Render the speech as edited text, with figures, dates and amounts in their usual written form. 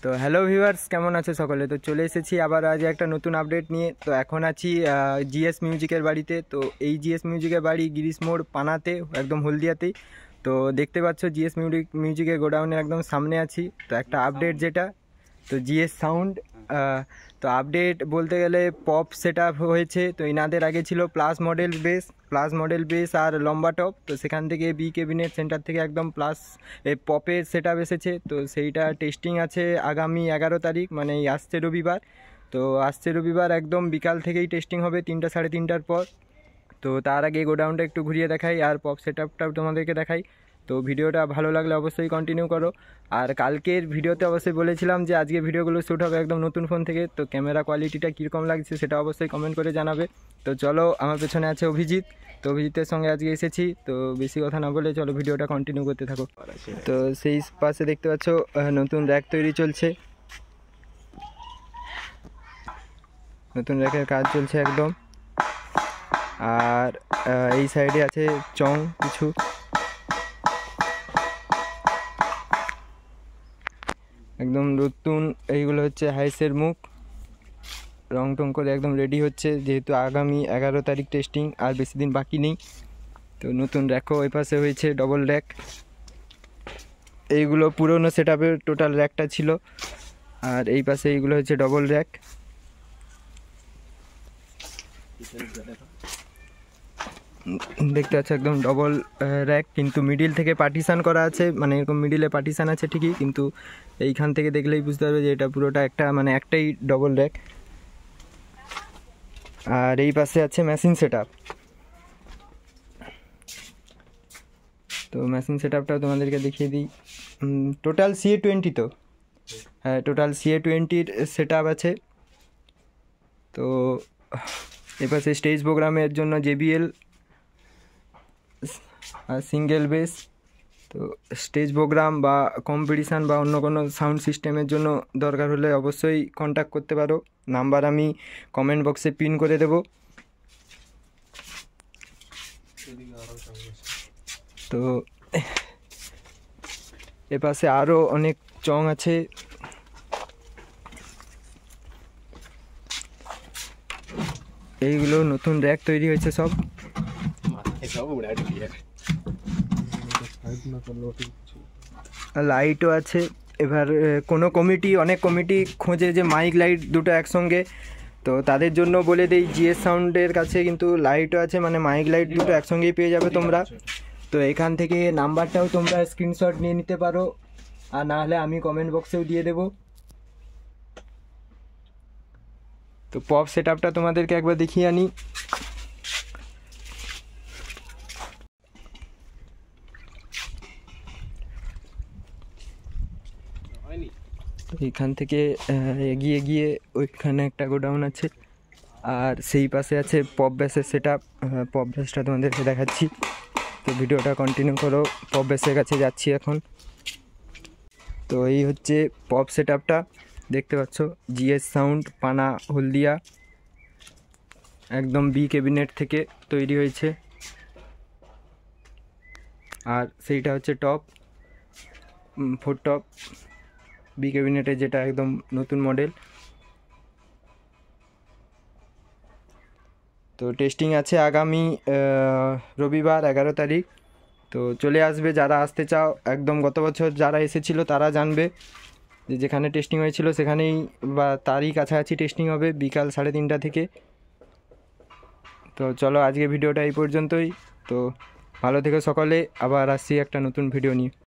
তো hello viewers, কেমন আছে সকলে? তো চলে এসেছি আবার আজ একটা নতুন আপডেট নিয়ে। তো এখন আছি জিএস মিউজিকের বাড়িতে। তো এই জিএস মিউজিকের বাড়ি গিরিশ মোড় পানাতে, একদম হলদিয়াতেই। তো দেখতে পাচ্ছ জিএস মিউজিকের গোডাউনের একদম সামনে আছি। তো একটা আপডেট যেটা, তো জিএস সাউন্ড, তো আপডেট বলতে গেলে পপ সেট আপ হয়েছে। তো ইনাদের আগে ছিল প্লাস মডেল বেস আর লম্বা টপ। তো সেখান থেকে বি ক্যাবিনেট সেন্টার থেকে একদম প্লাস পপের সেট আপ এসেছে। তো সেইটা টেস্টিং আছে আগামী 11 তারিখ, মানে এই আসছে রবিবার। তো আসছে রবিবার একদম বিকাল থেকেই টেস্টিং হবে 3টা সাড়ে 3টার পর। তো তার আগে গোডাউনটা একটু ঘুরিয়ে দেখাই আর পপ সেট আপটাও তোমাদেরকে দেখাই। তো ভিডিওটা ভালো লাগলে অবশ্যই কন্টিনিউ করো। আর কালকের ভিডিওতে অবশ্যই বলেছিলাম যে আজকে ভিডিওগুলো শ্যুট হবে একদম নতুন ফোন থেকে। তো ক্যামেরা কোয়ালিটিটা কীরকম লাগছে সেটা অবশ্যই কমেন্ট করে জানাবে। তো চলো, আমার পেছনে আছে অভিজিৎ। তো অভিজিতের সঙ্গে আজকে এসেছি। তো বেশি কথা না বলে চলো ভিডিওটা কন্টিনিউ করতে থাকো। তো সেই পাশে দেখতে পাচ্ছ নতুন র্যাক তৈরি চলছে, নতুন র্যাকের কাজ চলছে একদম। আর এই সাইডে আছে চং কিছু। একদম নতুন এইগুলো হচ্ছে হাইসের মুখ, রং টং করে একদম রেডি হচ্ছে, যেহেতু আগামী 11 তারিখ টেস্টিং, আর বেশি দিন বাকি নেই। তো নতুন র্যাকও ওই পাশে হয়েছে, ডবল র্যাক। এইগুলো পুরনো সেট আপের টোটাল র্যাকটা ছিল, আর এই পাশে এইগুলো হচ্ছে ডবল র্যাক। দেখতে পাচ্ছ একদম ডবল র্যাক, কিন্তু মিডিল থেকে পার্টিশান করা আছে, মানে এরকম মিডিলে পার্টিশান আছে ঠিকই, কিন্তু এইখান থেকে দেখলেই বুঝতে পারবে যে এটা পুরোটা একটা, মানে একটাই ডবল র্যাক। আর এই পাশে আছে মেশিন সেট আপ। তো মেশিন সেট আপটাও তোমাদেরকে দেখিয়ে দিই। টোটাল CA20, তো হ্যাঁ টোটাল CA20-র সেট আপ আছে। তো এপাশে স্টেজ প্রোগ্রামের জন্য JBL আর সিঙ্গেল বেস। তো স্টেজ প্রোগ্রাম বা কম্পিটিশান বা অন্য কোনো সাউন্ড সিস্টেমের জন্য দরকার হলে অবশ্যই কন্ট্যাক্ট করতে পারো, নাম্বার আমি কমেন্ট বক্সে পিন করে দেব। তো এপাশে আরও অনেক চং আছে। এইগুলো নতুন র্যাক তৈরি হয়েছে সব। লাইটও আছে। এবার অনেক কমিটি খোঁজে যে মাইক লাইট দুটো একসঙ্গে। তো তাদের জন্য বলে দেই, জিএস সাউন্ডের কাছে কিন্তু লাইটও আছে, মানে মাইক লাইট দুটো একসঙ্গেই পেয়ে যাবে তোমরা। তো এখান থেকে নাম্বারটাও তোমরা স্ক্রিনশট নিয়ে নিতে পারো, আর না হলে আমি কমেন্ট বক্সেও দিয়ে দেবো। তো পপ সেট আপটা তোমাদেরকে একবার দেখিয়ে আনি। এইখান থেকে এগিয়ে গিয়ে ওইখানে একটা গোডাউন আছে, আর সেই পাশে আছে পপ বেসের সেট আপ। পপ বেসটা তোমাদেরকে দেখাচ্ছি। তো ভিডিওটা কন্টিনিউ করো, পপ বেসের কাছে যাচ্ছি এখন। তো এই হচ্ছে পপ সেট আপটা, দেখতে পাচ্ছ জিএস সাউন্ড পানা হলদিয়া, একদম বি ক্যাবিনেট থেকে তৈরি হয়েছে। আর সেইটা হচ্ছে টপ 4 টপ বি ক্যাবিনেটে, যেটা একদম নতুন মডেল। তো টেস্টিং আছে আগামী রবিবার 11 তারিখ। তো চলে আসবে যারা আসতে চাও, একদম গত বছর যারা এসেছিল তারা জানবে যে যেখানে টেস্টিং হয়েছিল সেখানেই, বা তারই কাছাকাছি টেস্টিং হবে বিকাল 3:30 থেকে। তো চলো, আজকে ভিডিওটা এই পর্যন্তই। তো ভালো থেকো সকলে, আবার আসছি একটা নতুন ভিডিও নিয়ে।